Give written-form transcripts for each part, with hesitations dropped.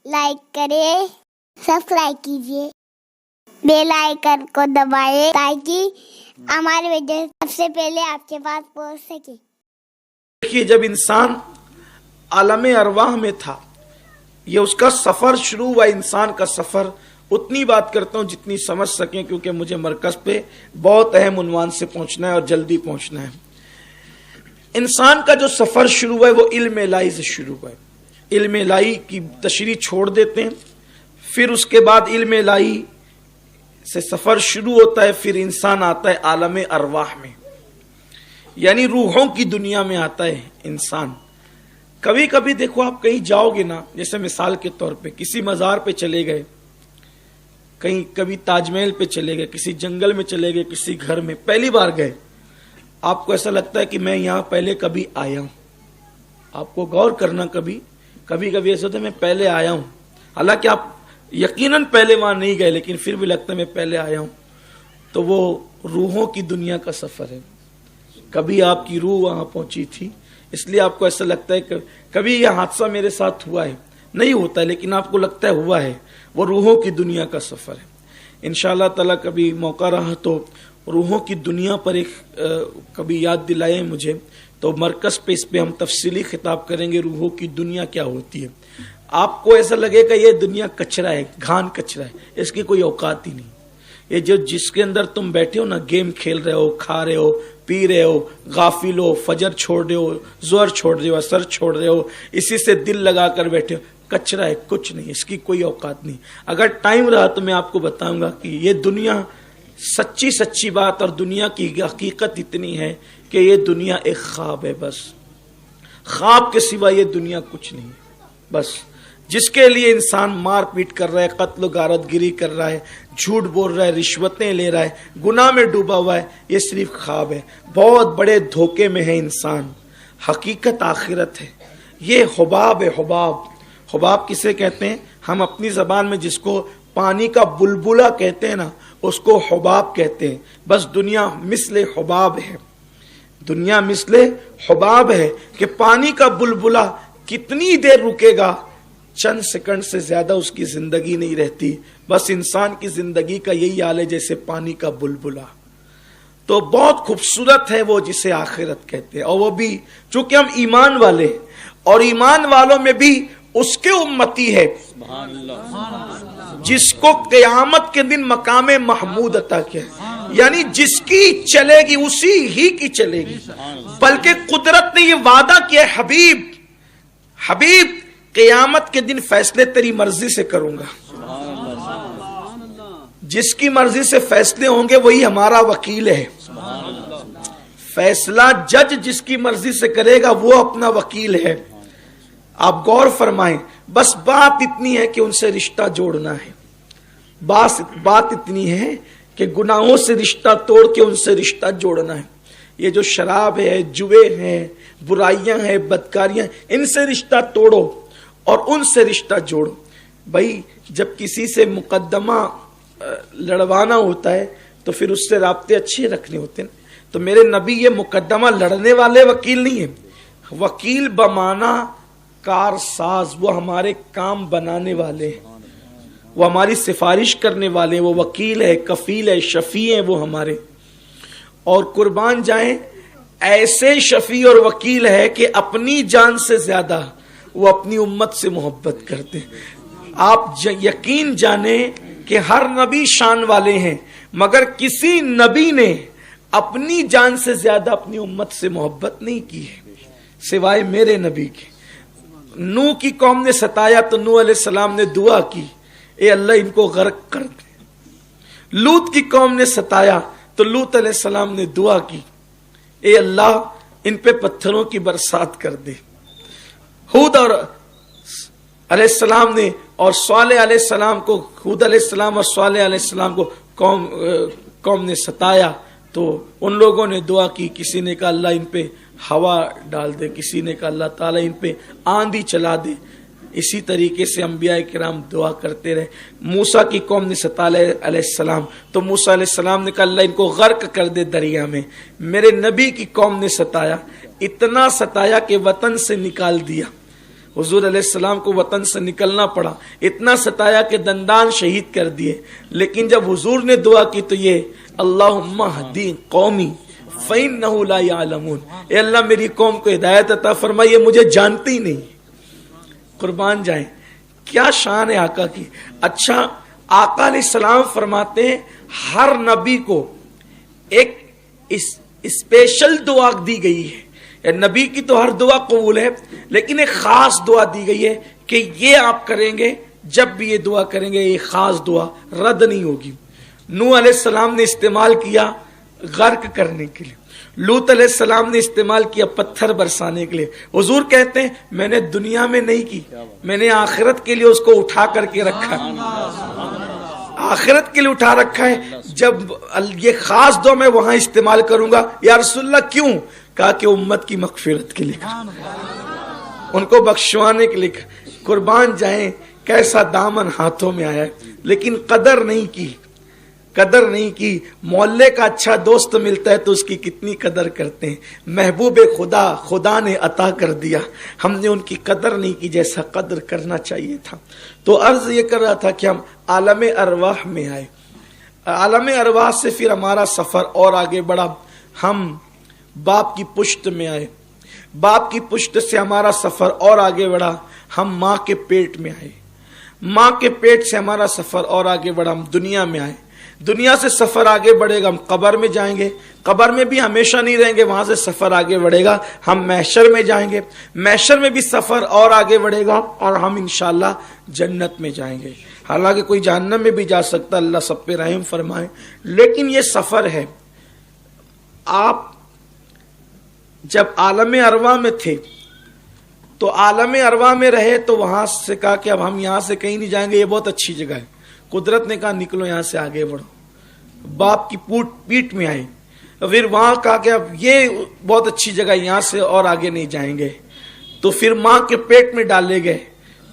Like کریں، subscribe کیجیے، bell icon کو دبائیں تاکہ ہماری ویڈیو سب سے پہلے آپ کے پاس پہنچ سکے۔ دیکھیے، جب انسان عالم ارواح میں تھا، یہ اس کا سفر شروع ہوا۔ انسان کا سفر اتنی بات کرتا ہوں جتنی سمجھ سکیں، کیونکہ مجھے مرکز پہ بہت اہم عنوان سے پہنچنا ہے اور جلدی پہنچنا ہے۔ انسان کا جو سفر شروع ہوا ہے وہ علم الہی سے شروع ہوا ہے۔ علم الہی کی تشریح چھوڑ دیتے ہیں، پھر اس کے بعد علم الہی سے سفر شروع ہوتا ہے، پھر انسان آتا ہے عالم ارواح میں، یعنی روحوں کی دنیا میں آتا ہے انسان۔ کبھی کبھی دیکھو، آپ کہیں جاؤ گے نا، جیسے مثال کے طور پہ کسی مزار پہ چلے گئے، کہیں کبھی تاج محل پہ چلے گئے، کسی جنگل میں چلے گئے، کسی گھر میں پہلی بار گئے، آپ کو ایسا لگتا ہے کہ میں یہاں پہلے کبھی آیا ہوں۔ آپ کو غور کرنا، کبھی کبھی ایسا ہوتا ہے میں پہلے آیا ہوں، حالانکہ آپ یقیناً پہلے وہاں نہیں گئے، لیکن پھر بھی لگتا ہے میں پہلے آیا ہوں۔ تو وہ روحوں کی دنیا کا سفر ہے۔ کبھی آپ کی روح وہاں پہنچی تھی، اس لیے آپ کو ایسا لگتا ہے کہ کبھی یہ حادثہ میرے ساتھ ہوا ہے، نہیں ہوتا ہے لیکن آپ کو لگتا ہے ہوا ہے۔ وہ روحوں کی دنیا کا سفر ہے۔ انشاءاللہ تعالیٰ کبھی موقع رہا تو روحوں کی دنیا پر ایک کبھی یاد دلائیں مجھے، تو مرکز پہ اس پہ ہم تفصیلی خطاب کریں گے، روحوں کی دنیا کیا ہوتی ہے۔ آپ کو ایسا لگے گا یہ دنیا کچرا ہے، گھان کچرا ہے، اس کی کوئی اوقات ہی نہیں۔ یہ جو جس کے اندر تم بیٹھے ہو نا، گیم کھیل رہے ہو، کھا رہے ہو، پی رہے ہو، غافل ہو، فجر چھوڑ رہے ہو، ظہر چھوڑ رہے ہو، عصر چھوڑ رہے ہو، اسی سے دل لگا کر بیٹھے ہو، کچرا ہے، کچھ نہیں، اس کی کوئی اوقات نہیں۔ اگر ٹائم رہا تو میں آپ کو بتاؤں گا کہ یہ دنیا سچی بات، اور دنیا کی حقیقت اتنی ہے کہ یہ دنیا ایک خواب ہے، بس خواب کے سوا یہ دنیا کچھ نہیں ہے۔ بس جس کے لیے انسان مار پیٹ کر رہا ہے، قتل و غارت گری کر رہا ہے، جھوٹ بول رہا ہے، رشوتیں لے رہا ہے، گناہ میں ڈوبا ہوا ہے، یہ صرف خواب ہے۔ بہت بڑے دھوکے میں ہے انسان، حقیقت آخرت ہے۔ یہ حباب ہے، حباب۔ حباب کسے کہتے ہیں؟ ہم اپنی زبان میں جس کو پانی کا بلبلہ کہتے ہیں نا، اس کو حباب کہتے ہیں۔ بس دنیا مثل حباب ہے، دنیا مثل حباب ہے کہ پانی کا بلبلہ کتنی دیر رکے گا، چند سیکنڈ سے زیادہ اس کی زندگی نہیں رہتی۔ بس انسان کی زندگی کا یہی حال ہے جیسے پانی کا بلبلہ۔ تو بہت خوبصورت ہے وہ جسے آخرت کہتے ہیں، اور وہ بھی چونکہ ہم ایمان والے، اور ایمان والوں میں بھی اس کے امتی ہے جس کو قیامت کے دن مقام محمود عطا کیا، یعنی جس کی چلے گی اسی ہی کی چلے گی۔ بلکہ قدرت نے یہ وعدہ کیا، حبیب قیامت کے دن فیصلے تیری مرضی سے کروں گا۔ جس کی مرضی سے فیصلے ہوں گے وہی ہمارا وکیل ہے۔ فیصلہ جج جس کی مرضی سے کرے گا وہ اپنا وکیل ہے۔ آپ غور فرمائیں، بس بات اتنی ہے کہ ان سے رشتہ جوڑنا ہے، بات اتنی ہے کہ گناہوں سے رشتہ توڑ کے ان سے رشتہ جوڑنا ہے۔ یہ جو شراب ہے، جوے ہیں، برائیاں ہیں، بدکاریاں، ان سے رشتہ توڑو اور ان سے رشتہ جوڑو۔ بھائی جب کسی سے مقدمہ لڑوانا ہوتا ہے تو پھر اس سے رابطے اچھے رکھنے ہوتے ہیں۔ تو میرے نبی یہ مقدمہ لڑنے والے وکیل نہیں ہیں، وکیل بمانا کار ساز، وہ ہمارے کام بنانے والے ہیں، وہ ہماری سفارش کرنے والے ہیں، وہ وکیل ہے، کفیل ہے، شفیع ہیں وہ ہمارے۔ اور قربان جائیں، ایسے شفیع اور وکیل ہے کہ اپنی جان سے زیادہ وہ اپنی امت سے محبت کرتے ہیں۔ آپ یقین جانیں کہ ہر نبی شان والے ہیں، مگر کسی نبی نے اپنی جان سے زیادہ اپنی امت سے محبت نہیں کی ہے سوائے میرے نبی کے۔ نوح کی قوم نے ستایا تو نوح علیہ السلام نے دعا کی، اے اللہ ان کو غرق کر دے۔ لوط کی قوم نے ستایا تو لوط علیہ السلام نے دعا کی، اے اللہ ان پہ پتھروں کی برسات کر دے۔ ہود اور علیہ السلام نے اور صالح علیہ السلام کو، ہود علیہ السلام اور صالح علیہ السلام کو قوم نے ستایا تو ان لوگوں نے دعا کی، کسی نے کہا اللہ ان پہ ہوا ڈال دے، کسی نے کہا اللہ تعالیٰ ان پہ آندھی چلا دے۔ اسی طریقے سے انبیاء کرام دعا کرتے رہے۔ موسیٰ کی قوم نے ستایا علیہ السلام تو موسیٰ علیہ السلام نے کہا اللہ ان کو غرق کر دے دریا میں۔ میرے نبی کی قوم نے ستایا، اتنا ستایا کہ وطن سے نکال دیا۔ हुजूर अलैहिस्सलाम को वतन से निकलना पड़ा, इतना सताया कि दंदान शहीद कर दिए। लेकिन जब हुजूर ने दुआ की तो ये अल्लाहुम्मा हदी कौमी फइन्नहु ला यअलमून, ए अल्लाह मेरी कौम को हिदायत अता फरमा, ये मुझे जानती नहीं। कुर्बान जाए, क्या शान है आका की। अच्छा, आका अलैहिस्सलाम फरमाते हैं हर नबी को एक स्पेशल दुआ दी गई है। नबी की तो हर दुआ कबूल है, लेकिन एक खास दुआ दी गई है कि ये आप करेंगे, जब भी ये दुआ करेंगे ये खास दुआ रद्द नहीं होगी। नूह अलैहिस्सलाम ने इस्तेमाल किया गर्क करने के लिए, लूत अलैहिस्सलाम ने इस्तेमाल किया पत्थर बरसाने के लिए। हुजूर कहते हैं मैंने दुनिया में नहीं की, मैंने आखिरत के लिए उसको उठा करके रखा, आखिरत के लिए उठा रखा है। जब ये खास दुआ मैं वहां इस्तेमाल करूंगा। या रसूलल्लाह क्यों? कहा कि उम्मत की मगफिरत के लिए, उनको बख्शवाने के लिए। कुर्बान जाएं, कैसा दामन हाथों में आया है, लेकिन कदर नहीं की, कदर नहीं की। मोहल्ले का अच्छा दोस्त मिलता है तो उसकी कितनी कदर करते हैं। महबूबे खुदा खुदा ने अता कर दिया, हमने उनकी कदर नहीं की जैसा कदर करना चाहिए था। तो अर्ज ये कर रहा था कि हम आलम अरवाह में आए, आलम अरवाह से फिर हमारा सफर और आगे बढ़ा। हम बाप की पुश्त में आए, बाप की पुश्त से हमारा सफर और आगे बढ़ा। हम माँ के पेट में आए, माँ के पेट से हमारा सफर और आगे बढ़ा। हम दुनिया में आए, दुनिया से सफर आगे बढ़ेगा। हम कब्र में जाएंगे, कब्र में भी हमेशा नहीं रहेंगे, वहां से सफर आगे बढ़ेगा। हम महशर में जाएंगे, महशर में भी सफर और आगे बढ़ेगा, और हम इंशाअल्लाह जन्नत में जाएंगे। हालांकि कोई जहन्नम में भी जा सकता, अल्लाह सब पे रहम फरमाए। लेकिन ये सफर है। आप जब आलम अरवा में थे तो आलम अरवा में रहे, तो वहां से कहा कि अब हम यहां से कहीं नहीं जाएंगे, ये बहुत अच्छी जगह है। कुदरत ने कहा निकलो यहां से आगे बढ़ो। बाप की पीठ में आए, फिर वहां कहा कि अब ये बहुत अच्छी जगह, यहां से और आगे नहीं जाएंगे। तो फिर माँ के पेट में डाले गए,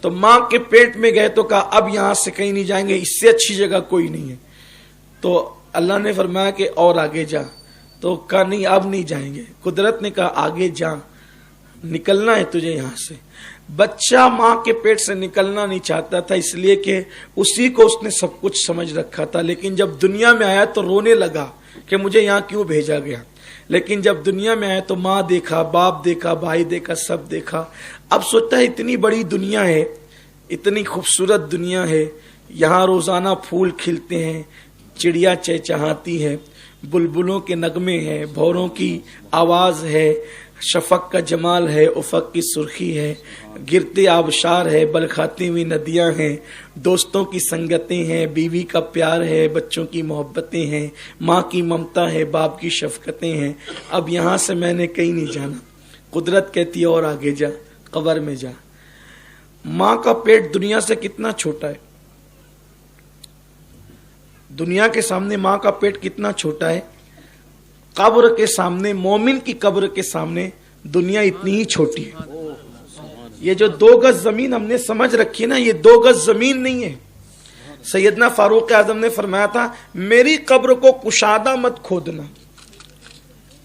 तो माँ के पेट में गए तो कहा अब यहां से कहीं नहीं जाएंगे, इससे अच्छी जगह कोई नहीं है। तो अल्लाह ने फरमाया कि और आगे जा, तो कहा नहीं अब नहीं जाएंगे। कुदरत ने कहा आगे जा, निकलना है तुझे यहां से। बच्चा माँ के पेट से निकलना नहीं चाहता था, इसलिए कि उसी को उसने सब कुछ समझ रखा था। लेकिन जब दुनिया में आया तो रोने लगा कि मुझे यहाँ क्यों भेजा गया। लेकिन जब दुनिया में आया तो माँ देखा, बाप देखा, भाई देखा, सब देखा। अब सोचता है इतनी बड़ी दुनिया है, इतनी खूबसूरत दुनिया है, यहाँ रोजाना फूल खिलते हैं, चिड़िया चहचहाती है, बुलबुलों के नगमे हैं, भौरों की आवाज है, शफक का जमाल है, उफक की सुर्खी है, गिरते आबशार है, बलखाती हुई नदियां हैं, दोस्तों की संगतें हैं, बीवी का प्यार है, बच्चों की मोहब्बतें हैं, माँ की ममता है, बाप की शफकतें हैं। अब यहाँ से मैंने कहीं नहीं जाना। कुदरत कहती है और आगे जा, कब्र में जा। माँ का पेट दुनिया से कितना छोटा है, दुनिया के सामने माँ का पेट कितना छोटा है। कब्र के सामने, मोमिन की कब्र के सामने दुनिया इतनी ही छोटी है। ये जो 2 गज जमीन हमने समझ रखी है ना, ये 2 गज जमीन नहीं है। सैयदना फारूक आजम ने फरमाया था मेरी कब्र को कुशादा मत खोदना।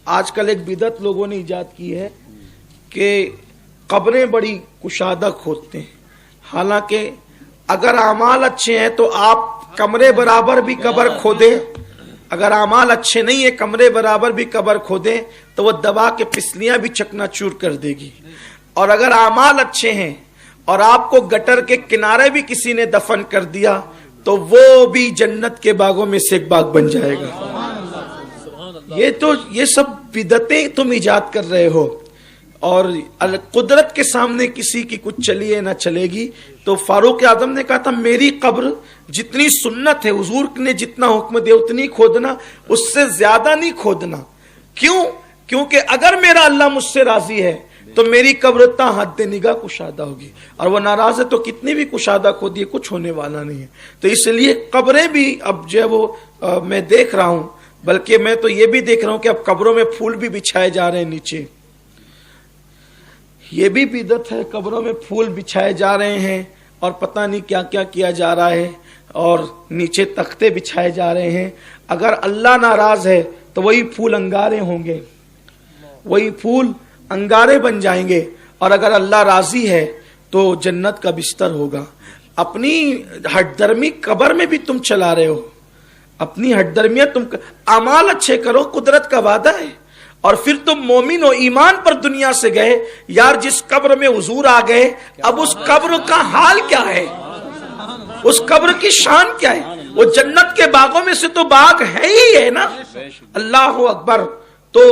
आजकल एक बिदत लोगों ने इजाद की है कि कब्रें बड़ी कुशादा खोदते हैं। हालांकि अगर अमाल अच्छे हैं तो आप कमरे बराबर भी कब्र खोदे, अगर अमाल अच्छे नहीं है कमरे बराबर भी कब्र खोदे तो वो दबा के पिसलियां भी चकनाचूर कर देगी। और अगर अमाल अच्छे हैं और आपको गटर के किनारे भी किसी ने दफन कर दिया तो वो भी जन्नत के बागों में से एक बाग बन जाएगा। ये सब बिदतें तुम इजाद कर रहे हो, और कुदरत के सामने किसी की कुछ चली है ना चलेगी। तो फारूक आजम ने कहा था मेरी कब्र जितनी सुन्नत है, हुजूर ने जितना हुक्म दिया उतनी खोदना, उससे ज्यादा नहीं खोदना। क्यों? क्योंकि अगर मेरा अल्लाह मुझसे राजी है तो मेरी कब्र ता हद निगाह कुशादा होगी, और वो नाराज है तो कितनी भी कुशादा खोदिए कुछ होने वाला नहीं है। तो इसलिए कब्रें भी अब जो है वो मैं देख रहा हूं, बल्कि मैं तो ये भी देख रहा हूं कि अब कब्रों में फूल भी बिछाए जा रहे हैं नीचे। ये भी बिदत है, कब्रों में फूल बिछाए जा रहे हैं और पता नहीं क्या क्या किया जा रहा है, और नीचे तख्ते बिछाए जा रहे हैं। अगर अल्लाह नाराज है तो वही फूल अंगारे होंगे, वही फूल अंगारे बन जाएंगे, और अगर अल्लाह राजी है तो जन्नत का बिस्तर होगा। अपनी हठधर्मी कब्र में भी तुम चला रहे हो, अपनी हठधर्मियां तुम अमाल अच्छे करो, कुदरत का वादा है। और फिर तुम मोमिन हो, ईमान पर दुनिया से गए। यार जिस कब्र में हुजूर आ गए, अब उस कब्र का हाल क्या है, उस कब्र की शान क्या है? वो जन्नत के बागों में से तो बाग है ही है ना। अल्लाह अकबर। तो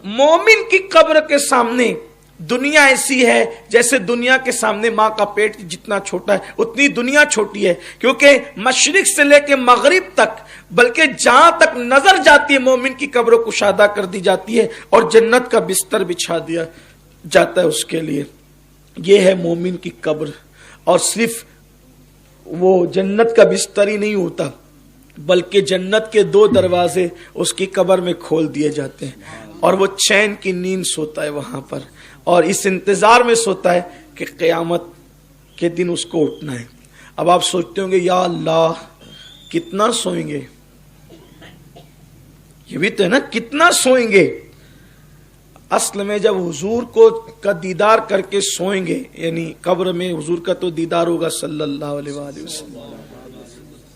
मोमिन की कब्र के सामने दुनिया ऐसी है जैसे दुनिया के सामने माँ का पेट जितना छोटा है उतनी दुनिया छोटी है, क्योंकि मशरिक से लेके मगरिब तक, बल्कि जहां तक नजर जाती है मोमिन की कब्र कुशादा कर दी जाती है और जन्नत का बिस्तर बिछा दिया जाता है उसके लिए। ये है मोमिन की कब्र। और सिर्फ वो जन्नत का बिस्तर ही नहीं होता, बल्कि जन्नत के 2 दरवाजे उसकी कब्र में खोल दिए जाते हैं और वो चैन की नींद सोता है वहां पर, और इस इंतजार में सोता है कि क़यामत के दिन उसको उठना है। अब आप सोचते होंगे या अल्लाह कितना सोएंगे, ये भी तो है ना, कितना सोएंगे। असल में जब हुजूर को का दीदार करके सोएंगे, यानी कब्र में हुजूर का तो दीदार होगा सल्लल्लाहु अलैहि वसल्लम,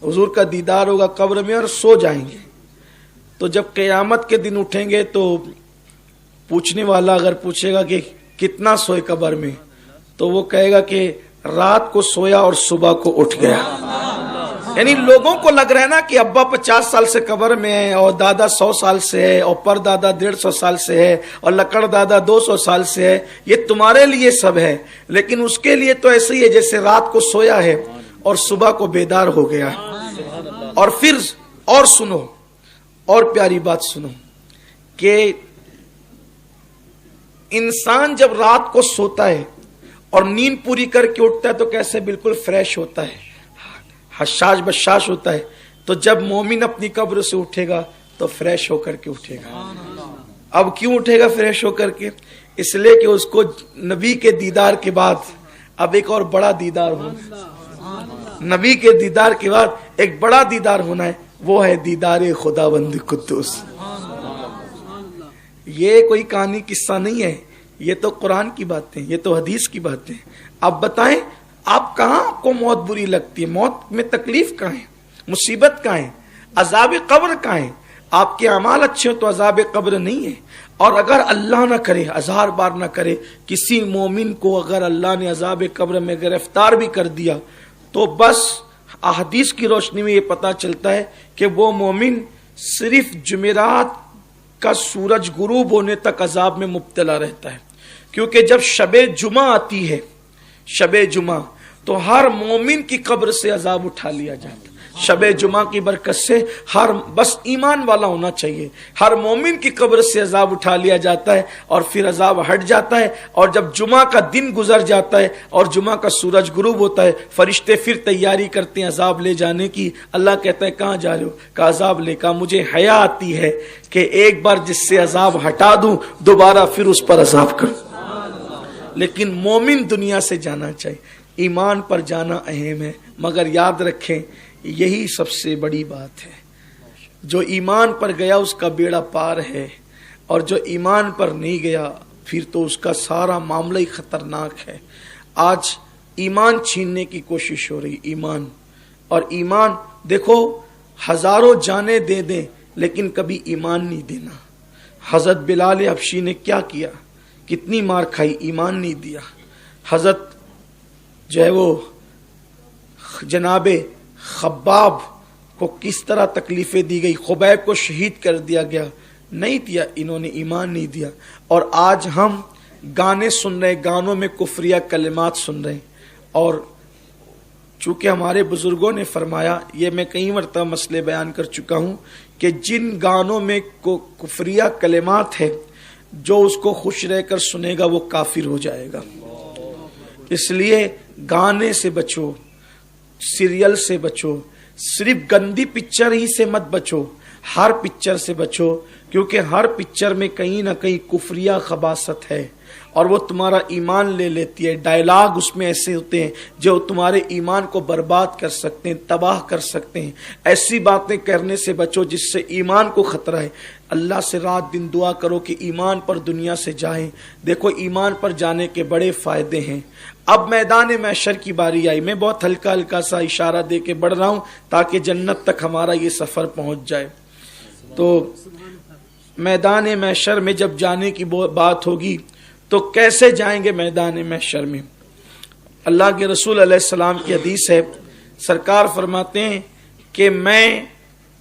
हुजूर का दीदार होगा कब्र में और सो जाएंगे। तो जब क़यामत के दिन उठेंगे तो पूछने वाला अगर पूछेगा कि कितना सोए कब्र में, तो वो कहेगा कि रात को सोया और सुबह को उठ गया। यानी लोगों को लग रहा है ना कि अब्बा 50 साल से कब्र में है और दादा 100 साल से है और परदादा 150 साल से है और लकड़ दादा 200 साल से है, ये तुम्हारे लिए सब है, लेकिन उसके लिए तो ऐसे ही है जैसे रात को सोया है और सुबह को बेदार हो गया। और फिर और सुनो, और प्यारी बात सुनो कि इंसान जब रात को सोता है और नींद पूरी करके उठता है तो कैसे बिल्कुल फ्रेश होता है, हशाश बशाश होता है। तो जब मोमिन अपनी कब्र से उठेगा तो फ्रेश होकर के उठेगा। अब क्यों उठेगा फ्रेश होकर के? इसलिए कि उसको नबी के दीदार के बाद अब एक और बड़ा दीदार होना, नबी के दीदार के बाद एक बड़ा दीदार होना है, वो है दीदार खुदावंद कुद्दूस। ये कोई कहानी किस्सा नहीं है, ये तो कुरान की बातें, ये तो हदीस की बातें। अब बताएं आप कहां आपको मौत बुरी लगती है? मौत में तकलीफ कहां है, मुसीबत कहां है, अजाब कब्र कहां है? आपके अमाल अच्छे हो तो अजाब कब्र नहीं है। और अगर अल्लाह ना करे, 1000 बार ना करे, किसी मोमिन को अगर अल्लाह ने अजाब कब्र में गिरफ्तार भी कर दिया तो बस अहदीस की रोशनी में ये पता चलता है कि वो मोमिन सिर्फ जुमेरात का सूरज गुरूब होने तक अजाब में मुब्तला रहता है। क्योंकि जब शबे जुमा आती है, शबे जुमा, तो हर मोमिन की कब्र से अजाब उठा लिया जाता है। शबे जुमा की बरकत से हर, बस ईमान वाला होना चाहिए, हर मोमिन की कब्र से अजाब उठा लिया जाता है और फिर अजाब हट जाता है। और जब जुमा का दिन गुजर जाता है और जुमा का सूरज गुरूब होता है, फरिश्ते फिर तैयारी करते हैं अजाब ले जाने की। अल्लाह कहता है कहाँ जा रहे हो? का अजाब ले। का मुझे हया आती है कि एक बार जिससे अजाब हटा दूं दोबारा फिर उस पर अजाब करूं। लेकिन मोमिन दुनिया से जाना चाहिए, ईमान पर जाना अहम है। मगर याद रखें यही सबसे बड़ी बात है, जो ईमान पर गया उसका बेड़ा पार है, और जो ईमान पर नहीं गया फिर तो उसका सारा मामला ही खतरनाक है। आज ईमान छीनने की कोशिश हो रही, ईमान। और ईमान देखो, हजारों जाने दे दें लेकिन कभी ईमान नहीं देना। हजरत बिलाल हबशी ने क्या किया, कितनी मार खाई, ईमान नहीं दिया। हजरत जो है वो जनाबे खब्बाब को किस तरह तकलीफें दी गई, खुबैब को शहीद कर दिया गया, नहीं दिया, इन्होंने ईमान नहीं दिया। और आज हम गाने सुन रहे, गानों में कुफरिया कलिमात सुन रहे। और चूंकि हमारे बुजुर्गों ने फरमाया, ये मैं कई मरतबा मसले बयान कर चुका हूं, कि जिन गानों में कुफरिया कलिमात है, जो उसको खुश रहकर सुनेगा वो काफिर हो जाएगा। इसलिए गाने से बचो, सीरियल से बचो, सिर्फ गंदी पिक्चर ही से मत बचो, हर पिक्चर से बचो, क्योंकि हर पिक्चर में कहीं ना कहीं कुफरिया खबासत है और वो तुम्हारा ईमान ले लेती है। डायलॉग उसमें ऐसे होते हैं जो तुम्हारे ईमान को बर्बाद कर सकते हैं, तबाह कर सकते हैं। ऐसी बातें करने से बचो जिससे ईमान को खतरा है। अल्लाह से रात दिन दुआ करो कि ईमान पर दुनिया से जाएं। देखो ईमान पर जाने के बड़े फायदे हैं। اب میدان محشر کی باری آئی. میں بہت ہلکا ہلکا سا اشارہ دے کے بڑھ رہا ہوں تاکہ جنت تک ہمارا یہ سفر پہنچ جائے. تو میدان محشر میں جب جانے کی بات ہوگی تو کیسے جائیں گے میدان محشر میں؟ اللہ کے رسول علیہ السلام کی حدیث ہے، سرکار فرماتے ہیں کہ میں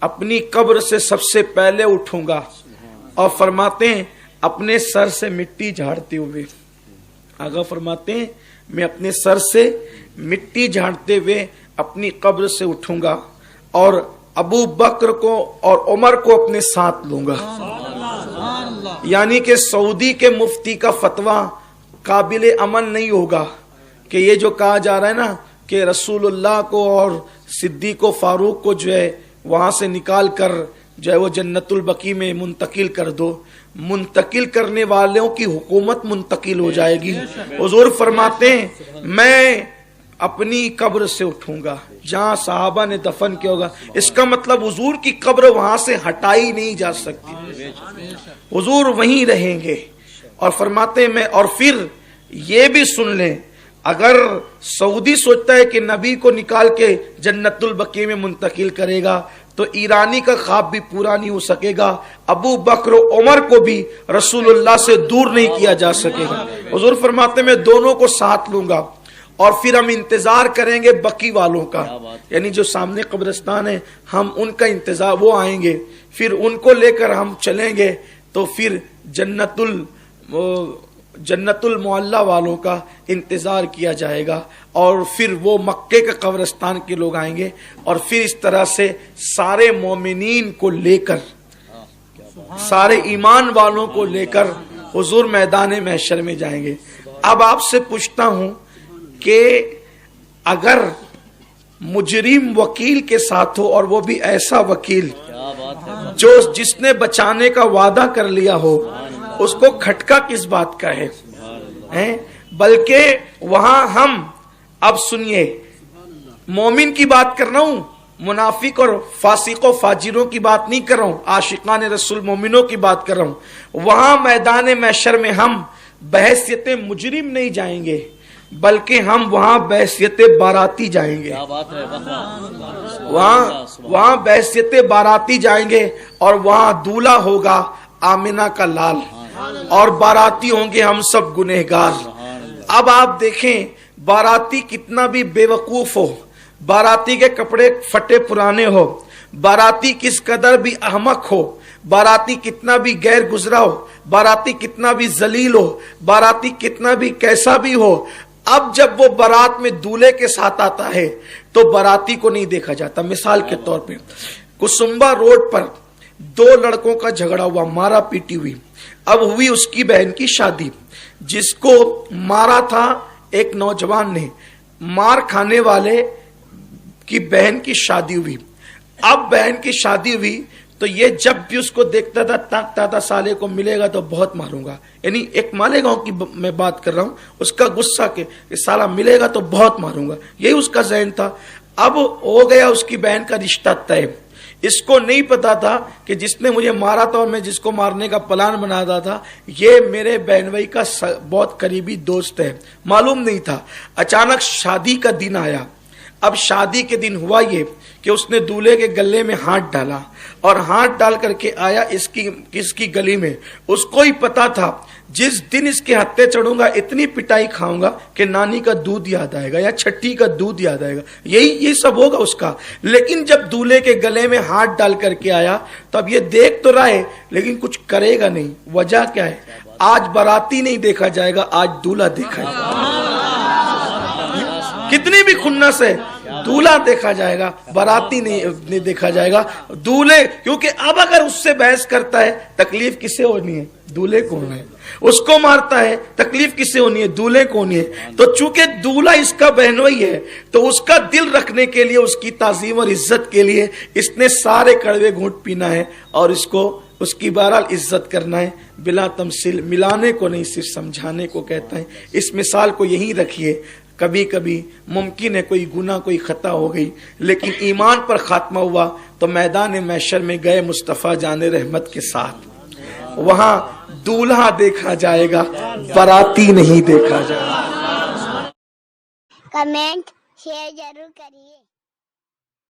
اپنی قبر سے سب سے پہلے اٹھوں گا اور فرماتے ہیں اپنے سر سے مٹی جھاڑتے ہوئے. آقا فرماتے ہیں میں اپنے سر سے مٹی جھاڑتے ہوئے اپنی قبر سے اٹھوں گا اور ابو بکر کو اور عمر کو اپنے ساتھ لوں گا. یعنی کہ سعودی کے مفتی کا فتویٰ قابل عمل نہیں ہوگا کہ یہ جو کہا جا رہا ہے نا کہ رسول اللہ کو اور صدیق و فاروق کو جو ہے وہاں سے نکال کر جو ہے وہ جنت البقیع میں منتقل کر دو. منتقل کرنے والوں کی حکومت منتقل ہو جائے گی. حضور فرماتے ہیں میں اپنی قبر سے اٹھوں گا جہاں صحابہ نے دفن کیا ہوگا. اس کا مطلب حضور کی قبر وہاں سے ہٹائی نہیں جا سکتی، حضور وہیں رہیں گے. اور فرماتے ہیں میں، اور پھر یہ بھی سن لیں اگر سعودی سوچتا ہے کہ نبی کو نکال کے جنت البقیع میں منتقل کرے گا تو ایرانی کا خواب بھی پورا نہیں ہو سکے گا. ابو بکر و عمر کو بھی رسول اللہ سے دور نہیں کیا جا سکے گا. حضور فرماتے ہیں میں دونوں کو ساتھ لوں گا اور پھر ہم انتظار کریں گے بقی والوں کا، یعنی جو سامنے قبرستان ہے ہم ان کا انتظار، وہ آئیں گے پھر ان کو لے کر ہم چلیں گے تو پھر جنت المعلا والوں کا انتظار کیا جائے گا اور پھر وہ مکے کے قبرستان کے لوگ آئیں گے اور پھر اس طرح سے سارے مومنین کو لے کر، سارے ایمان والوں کو لے کر حضور میدان محشر میں جائیں گے. اب آپ سے پوچھتا ہوں کہ اگر مجرم وکیل کے ساتھ ہو اور وہ بھی ایسا وکیل جس نے بچانے کا وعدہ کر لیا ہو، اس کو کھٹکا کس بات کا ہے؟ بلکہ وہاں ہم، اب سنیے، مومن کی بات کر رہا ہوں، منافق اور فاسق و فاجروں کی بات نہیں کر رہا ہوں، عاشقان رسول مومنوں کی بات کر رہا ہوں. وہاں میدان محشر میں ہم بحیثیت مجرم نہیں جائیں گے بلکہ ہم وہاں بحیثیت باراتی جائیں گے. وہاں بحیثیت باراتی جائیں گے اور وہاں دولہا ہوگا آمنہ کا لال اور باراتی ہوں گے ہم سب گنہگار. اب آپ دیکھیں باراتی کتنا بھی بے وقوف ہو، باراتی کے کپڑے پھٹے پرانے ہو، باراتی کس قدر بھی احمق ہو، باراتی کتنا بھی غیر گزرا ہو، باراتی کتنا بھی ذلیل ہو، باراتی کتنا بھی کیسا بھی ہو، اب جب وہ بارات میں دولہے کے ساتھ آتا ہے تو باراتی کو نہیں دیکھا جاتا. مثال کے طور پہ کسمبا روڈ پر دو لڑکوں کا جھگڑا ہوا، مارا پیٹی ہوئی. اب ہوئی اس کی بہن کی شادی، جس کو مارا تھا ایک نوجوان نے، مار کھانے والے کی بہن کی شادی ہوئی. اب بہن کی شادی ہوئی تو یہ جب بھی اس کو دیکھتا تھا تاکتا تھا سالے کو ملے گا تو بہت ماروں گا. یعنی ایک مالیگاؤں کی میں بات کر رہا ہوں، اس کا غصہ کہ سالہ ملے گا تو بہت ماروں گا، یہی اس کا ذہن تھا. اب ہو گیا اس کی بہن کا رشتہ طے. اس کو نہیں پتا تھا کہ جس نے مجھے مارا تھا اور میں جس کو مارنے کا پلان بناتا تھا یہ میرے بہن بھائی کا بہت قریبی دوست ہے، معلوم نہیں تھا. اچانک شادی کا دن آیا. اب شادی کے دن ہوا یہ کہ اس نے دولہے کے گلے میں ہاتھ ڈالا اور ہاتھ ڈال کر کے آیا اس کی گلی میں. اس کو ہی پتا تھا جس دن اس کے ہتھے چڑھوں گا اتنی پٹائی کھاؤں گا کہ نانی کا دودھ یاد آئے گا یا چھٹی کا دودھ یاد آئے گا، یہی سب ہوگا اس کا. لیکن جب دولہے کے گلے میں ہاتھ ڈال کر کے آیا تو اب یہ دیکھ تو رہا ہے لیکن کچھ کرے گا نہیں. وجہ کیا ہے؟ آج باراتی نہیں دیکھا جائے گا، آج دولہا دیکھا جائے گا. کتنی بھی خنس ہے، دولہا دیکھا جائے گا، باراتی نہیں دیکھا جائے گا. دولہے، کیونکہ اب اگر اس سے بحث کرتا ہے تکلیف کسے ہونی ہے؟ دولہے کو ہونا ہے. اس کو مارتا ہے تکلیف کسے ہونی ہے؟ دولہے کو ہونی ہے. تو چونکہ دولہا اس کا بہنوئی ہے تو اس کا دل رکھنے کے لیے، اس کی تعظیم اور عزت کے لیے اس نے سارے کڑوے گھونٹ پینا ہے اور اس کی بہرحال عزت کرنا ہے بلا تمثیل. ملانے کو نہیں، صرف سمجھانے کو کہتا ہے. اس مثال کو یہی رکھیے. کبھی کبھی ممکن ہے کوئی گناہ، کوئی خطا ہو گئی لیکن ایمان پر خاتمہ ہوا تو میدان محشر میں گئے مصطفیٰ جان رحمت کے ساتھ. وہاں دولہا دیکھا جائے گا، باراتی نہیں دیکھا جائے گا. कमेंट शेयर जरूर करिए।